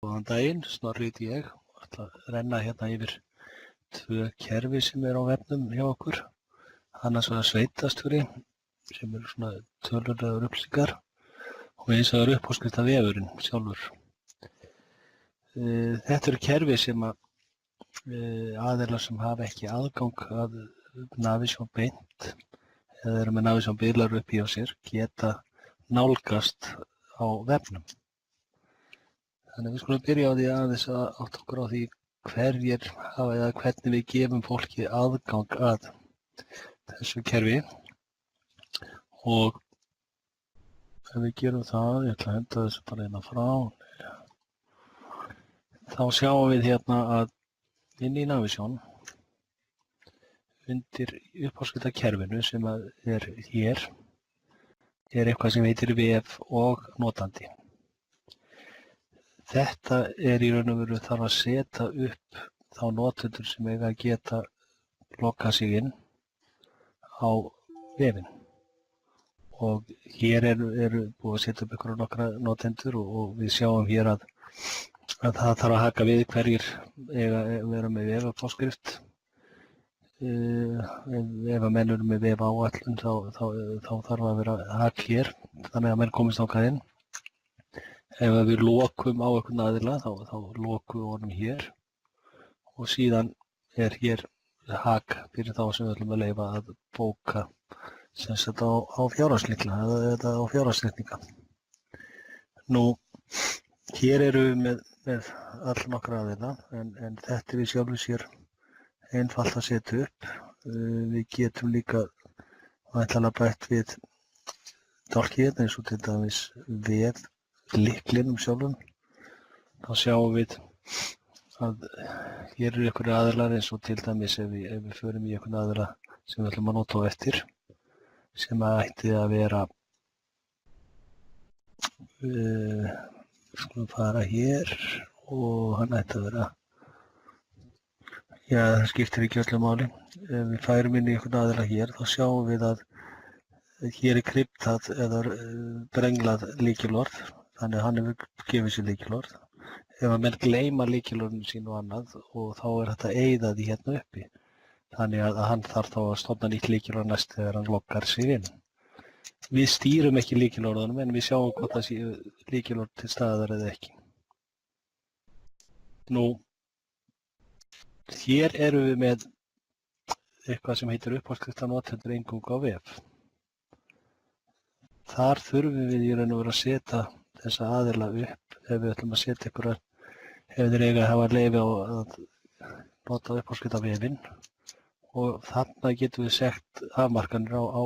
Góðan daginn, Snorri heiti ég. Ætla að renna hérna yfir tvö kerfi sem á vefnum hjá okkur. Annars vegar sveitastjóri sem svona tölulegar upplýsingar og hins vegar uppáskriftarvefurinn sjálfur. Þetta eru kerfi sem aðilar sem hafa ekki aðgang að Navision beint eða eru með Navision biðlar uppi á sér geta nálgast á vefnum. Þannig að við skulum byrja á því aðeins að átta okkur á því hverjir hafa eða hvernig við gefum fólki aðgang að þessu kerfi. Og ef við gerum það, ég ætla að henda þessu bara hérna frá, þá sjáum við hérna að inn í Navision, undir uppáskriftarkerfinu sem er hér, er eitthvað sem heitir vef og notandi. Þetta í raun og veru þarf að setja upp þá notendur sem eiga að geta loggað sig inn á vefinn. Og hér eru búið að setja upp ykkur nokkra notendur og við sjáum hér að það þarf að haka við hverjir eiga að vera með vefuppáskrift. Ef að menn eru með vef áætlun þá þarf að vera hak hér, þannig að menn komist þangað inn. Ef við lokum á einhvern aðila þá lokum við honum hér og síðan hér hak fyrir þá sem við ætlum að leyfa að bóka sem sagt á fjárhagslykla eða á fjárhagsreikninga. Nú, hér eru við með allnokkra aðila en þetta við sjálfu sér einfalt að setja upp. Við getum líka væntanlega bætt við dálkið eins og til dæmis vef lyklinum sjálfum. Þá sjáum við að hér eru einhverjir aðilar eins og til dæmis ef við förum í einhvern aðila sem við ætlum að nota á eftir sem ætti að vera skulum fara hér og hann ætti að vera það skiptir ekki öllu máli. Ef við færum inn í einhvern aðila hér þá sjáum við að hér kryptað eða brenglað lykilorð. Þannig að hann hefur gefið sér lykilorð. Ef að menn gleyma lykilorðinu sín og annað og þá þetta eyða því hérna uppi. Þannig að hann þarf þá að stofna nýtt lykilorð næst þegar hann loggar sig inn. Við stýrum ekki lykilorðunum en við sjáum hvort það séu lykilorð til staðar eða ekki. Nú, hér erum við með eitthvað sem heitir uppáskriftarnotendur eingöngu á vef. Þar þurfum við í raun og veru að setja þessa aðila upp ef við ætlum að setja ykkur ef þeir eiga að hafa leyfi á að nota uppáskriftarvefinn og þarna getum við sett afmarkanir á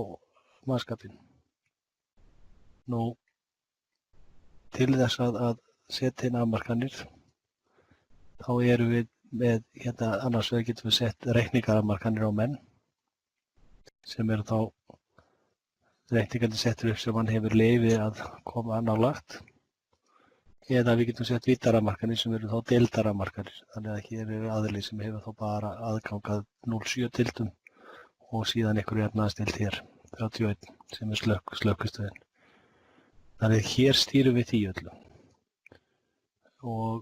mannskapinn. Nú, til þess að setja inn afmarkanir þá erum við með hérna annars vegar getum við sett reikningarafmarkanir á menn sem eru þá reikningarnir settur upp sem hann hefur leyfi að koma nálægt eða við getum sett víddarafmarkanir sem eru þá deildarafmarkanir. Þannig að hér eru aðili sem hefur þá bara aðgang að 0,7 deildum og síðan einhverju efnaðasdeild hér 31 sem slökkvistöðin. Þannig að hér stýrum við því öllu. Og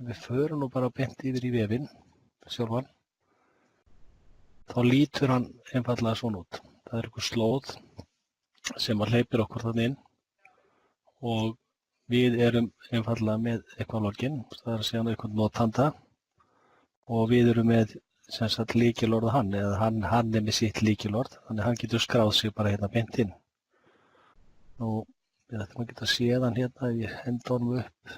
við förum nú bara beint yfir í vefinn sjálfan, þá lítur hann einfaldlega svona út. Það einhver slóð sem hleypir okkur þannig inn og við erum einfaldlega með eitthvað login, það að segja einhvern notanda og við erum með sem sagt lykilorð hann eða hann með sitt lykilorð, þannig að hann getur skráð sig bara hérna beint inn. Nú, við ætlum að geta séð hann hérna ef ég henda honum upp.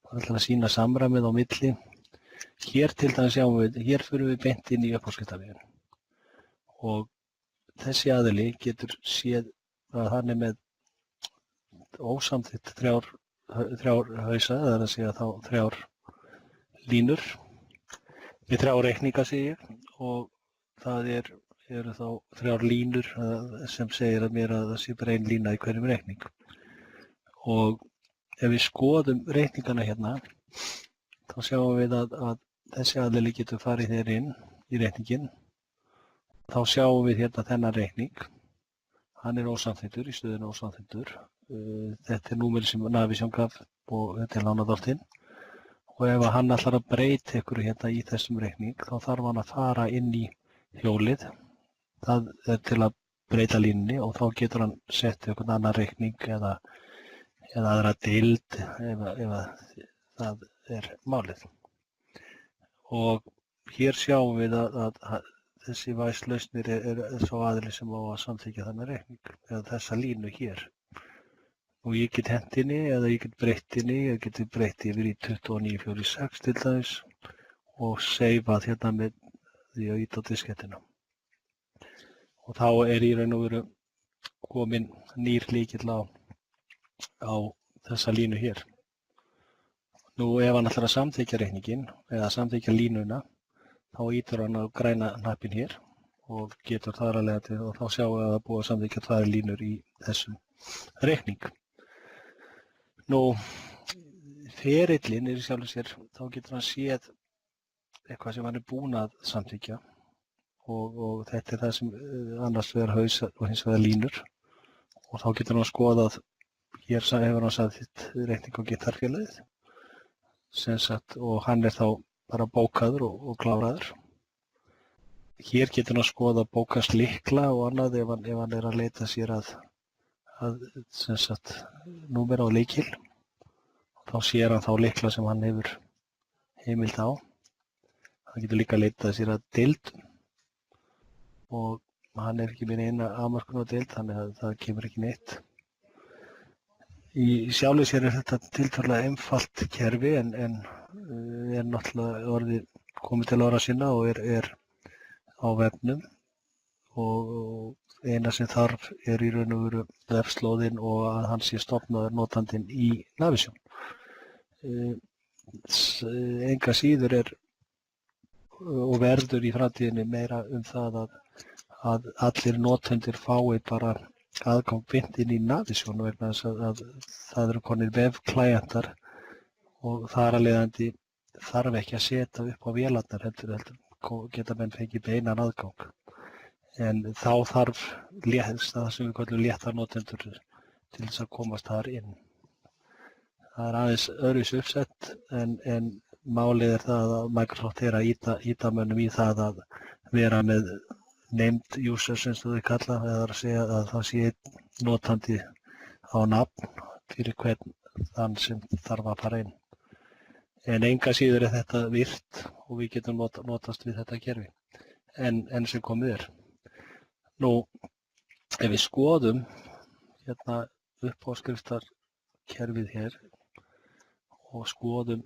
Það ætlar að sýna samræmið á milli. Hér til dæmis sjáum við, hér förum við beint inn í uppáskriftarvefinn. Og þessi aðili getur séð að hann með ósamþykkt þrjár hausa, það að segja þá 3 línur. Við 3 reikninga segi ég og það eru þá 3 línur sem segir að mér að það sé bara 1 lína í hverjum reikning. Og ef við skoðum reikningana hérna, þá sjáum við að þessi aðili getur farið hér inn í reikningin. Þá sjáum við hérna þennan reikning. Hann ósamþykktur, í stöðunni ósamþykktur. Þetta númerið sem Navision gaf og þetta er lánardrottinn. Og ef hann ætlar að breyta einhverju hérna í þessum reikning, þá þarf hann að fara inn í hjólið. Það er til að breyta línunni og þá getur hann sett einhvern annan reikning eða aðra deild ef það er málið. Og hér sjáum við að þessi væslausnir er svo aðili sem á að samþykkja þennan reikning eða þessa línu hér. Og ég get hent henni eða ég get breytt henni, ég get breytt yfir í 2946 til dæmis og seifað hérna með því að ýta á diskettina. Og þá er í raun og veru komin nýr lykill á þessa línu hér. Nú ef hann ætlar að samþykkja reikninginn eða samþykkja línuna, þá ýtir hann á græna hnappinn hér og getur þar að leiða til og þá sjáum við að það búið að samþykkja tvær línur í þessum reikning. Nú, ferillinn er í sjálfu sér, þá getur hann séð eitthvað sem hann er búinn að samþykkja og þetta er það sem annars vegar haus og hins vegar línur og þá getur hann skoðað, hér hefur hann samþykkt reikning á Gittarfélagið og hann er þá bara bókaður og kláraður. Hér getur hann skoða bókast lykla og annað ef hann er að leita sér að númer á lykil. Þá sér hann þá lykla sem hann hefur heimild á. Hann getur líka leitað sér að deild og hann er ekki með eina afmörkun á deild þannig að það kemur ekki neitt. Í sjálfu sér er þetta tiltölulega einfalt kerfi en er náttúrulega orðið komið til ára sinna og er á vefnum og eina sem þarf er í raun og veru vefslóðin og að hann sé stofnaður notandinn í Navision. Enga síður er og verður í framtíðinni meira það að allir notendur fái bara aðgang beint inn í Navision vegna þess að það eru konir vefklæjantar og þar að leiðandi þarf ekki að setja upp á vélarnar heldur geta menn fengið beinan aðgang. En þá þarf það sem við kallum léttar notendur til þess að komast þar inn. Það er aðeins öðruvísi uppsett en málið er það að Microsoft er að ýta mönnum í það að vera með named users eins og þau kalla, eða að segja að það sé notandi á nafn fyrir hvern þann sem þarf að fara inn. En enga síður er þetta virt og við getum notast við þetta kerfi en sem komið er. Nú, ef við skoðum hérna uppáskriftarkerfið hér og skoðum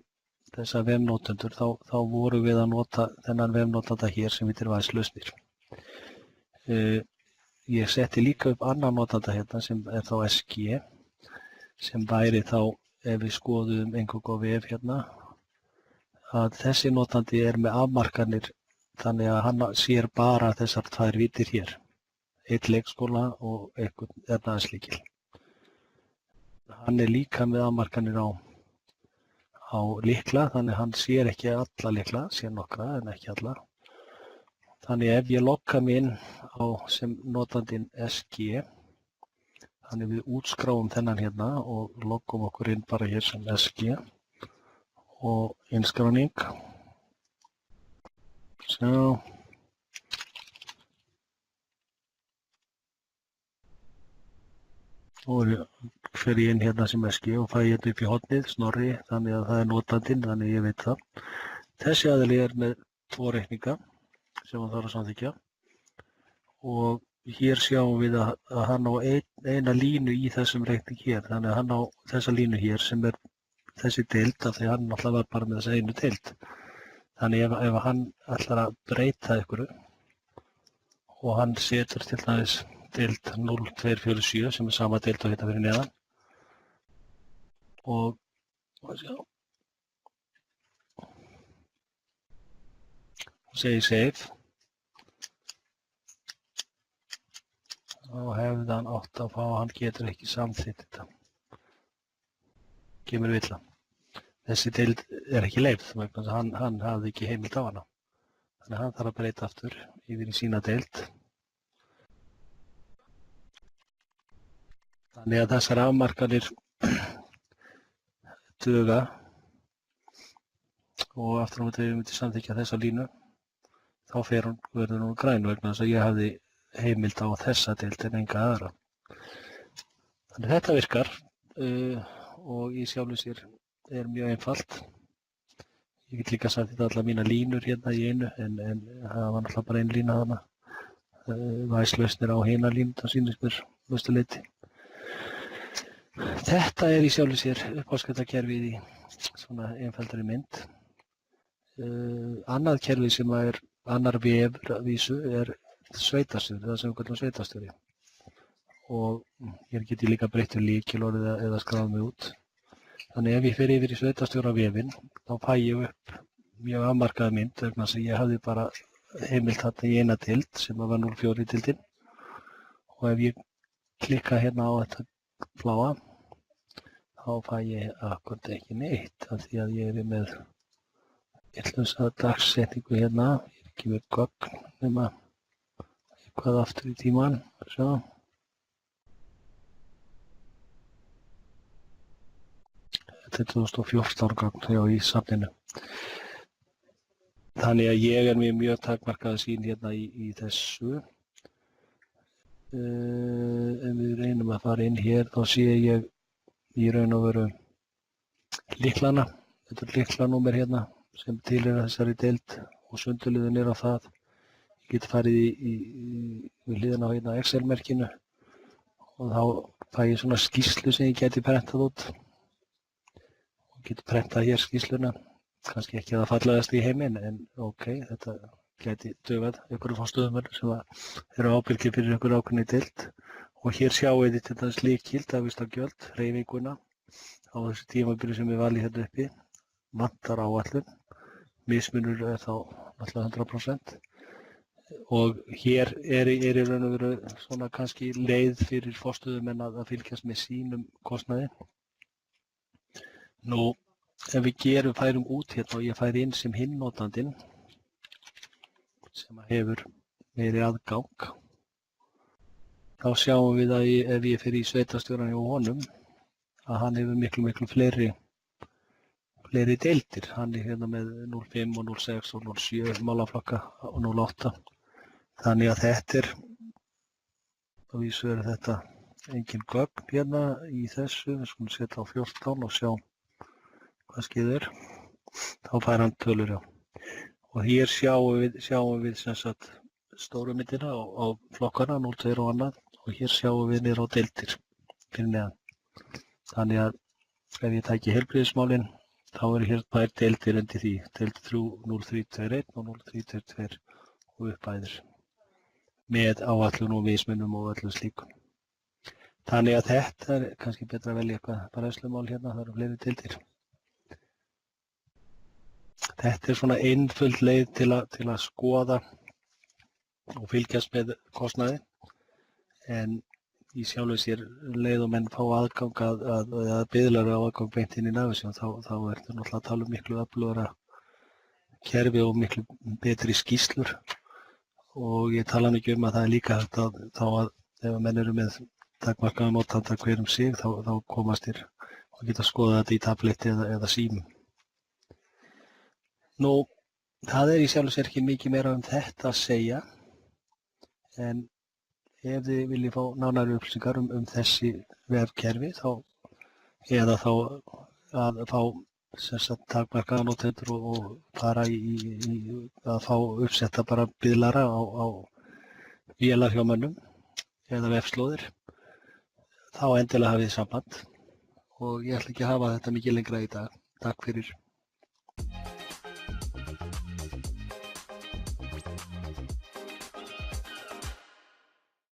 þessa vefnotendur þá vorum við að nota þennan vefnotanda hér sem heitir væslausnir. Ég setti líka upp annan notanda hérna sem er þá SG sem væri þá ef við skoðum eingöngu á vef hérna að þessi notandi er með afmarkanir þannig að hann sér bara þessar tvær víddir hér. Einn leikskóla og einhvern efnahagslykil. Hann er líka með afmarkanir á lykla þannig að hann sér ekki alla lykla, sér nokkra en ekki alla. Þannig ef ég logga mig inn sem notandinn SG, þannig við útskráum þennan hérna og loggum okkur inn bara hér sem SG og innskráning. Svo. Og fer ég inn hérna sem SG og fæ hérna upp í hornið, Snorri, þannig að það er notandinn, þannig ég veit það. Þessi aðili er með 2 reikninga sem hann þarf að samþykkja og hér sjáum við að hann á eina línu í þessum reikning hér, þannig að hann á þessa línu hér sem er þessi deild af því hann náttúrulega var bara með þessa einu deild. Þannig ef hann ætlar að breyta einhverju og hann setur til dæmis deild 0247 sem er sama deild og hérna fyrir neðan og segi save og hefði hann átt að fá að hann getur ekki samþykkt þetta. Kemur villa. Þessi deild er ekki leyfð vegna þess að hann hafði ekki heimild á hana. Þannig að hann þarf að breyta aftur yfir í sína deild. Þannig að þessar afmarkanir duga og aftur á móti ef ég myndi samþykkja þessa línu þá verður hún græn vegna þess að ég hafði heimild á þessa deild en enga aðra. Þannig þetta virkar og í sjálfu sér er mjög einfalt. Ég get líka sagt þetta allar mínar línur hérna í einu en það var náttúrulega bara ein lína þarna. Væslausnir á hina línu, það sýnist mér mestu leyti. Þetta er í sjálfu sér uppáskrifarkerfið í svona einfaldari mynd. Annað kerfi sem er annar vefvísu er sveitarstjóri, það sem við kallum sveitarstjóri. Og hér get ég líka breytt lykilorð eða skráð mig út. Þannig ef ég fer yfir í sveitarstjóra vefinn, þá fæ ég upp mjög afmarkaða mynd vegna þess að ég hafði bara heimild þarna í eina deild sem var 04 deildin. Og ef ég klikka hérna á þetta bláa, þá fæ ég akkurat ekki neitt af því að ég er með illausa dagsetningu hérna. Ég er ekki með gögn nema eitthvað aftur í tímann. Sjá. Þetta er 2014 gögn í safninu. Þannig að ég er með mjög takmarkaða sýn hérna í þessu. Ef við reynum að fara inn hér þá sé ég í raun og veru lyklana. Þetta er lyklanúmer hérna sem tilheyra þessari deild og sundurliðun er á það. Ég get farið við hliðina á hérna Excel-merkinu og þá fæ ég svona skýrslu sem ég geti prentað út. Ég get prentað hér skýrsluna. Kannski ekki það fallegast í heiminn en ok, þetta gæti dugað einhverjum forstöðumönnum sem eru ábyrgir fyrir einhverju ákveðinni deild. Og hér sjáum við til dæmis lykil, dagvistargjöld, hreyfinguna á þessu tímabili sem við valið hérna uppi. Vantar áætlun, mismunur er þá náttúrulega 100%. Og hér er í raun og veru svona kannski leið fyrir forstöðumenn að fylgjast með sínum kostnaði. Nú, ef við færum út hérna og ég færi inn sem hinnotandinn sem hefur meiri aðgang, þá sjáum við að ef ég fer í sveitarstjórann hjá honum að hann hefur miklu fleiri deildir. Hann er hérna með 05 og 06 og 07 málaflokka og 08. Þannig að þetta er, á vísu er þetta engin gögn hérna í þessu. Við skulum setja á 14 og sjá hvað skeður. Þá fær hann tölur á. Og hér sjáum við sem sagt stóru myndina á flokkana, 02 og annað. Og hér sjáum við niður á deildir fyrir neðan. Þannig að ef ég tæki heilbrigðismálin, þá eru hér tvær deildir undir því. Deild 3, 0321 og 0322 og uppæðir. Með áætlun og mismunum og öllu slíkum. Þannig að þetta er kannski betra að velja eitthvað bræðslumál hérna, það eru fleiri deildir. Þetta er svona einföld leið til að skoða og fylgjast með kostnaði, en í sjálfu sér leið og menn fá aðgang að biðlar á aðgang beint inn í Navisjón, þá ertu náttúrulega að tala um miklu öflugra kerfi og miklu betri skýrslur. Og ég tala nú ekki að það er líka hægt að ef menn eru með takmarkaða notanda hver sig, þá komast þér og geta skoða þetta í tabletti eða símum. Nú, það er í sjálfu sér ekki mikið meira um þetta að segja, en ef þið viljið fá nánari upplýsingar um þessi vefkerfi, eða þá að fá takmarkaða notendur og fara í að fá uppsetta bara biðlara á vélar hjá mönnum eða vefslóðir, þá endilega hafið þið samband og ég ætla ekki að hafa þetta mikið lengra í dag. Takk fyrir.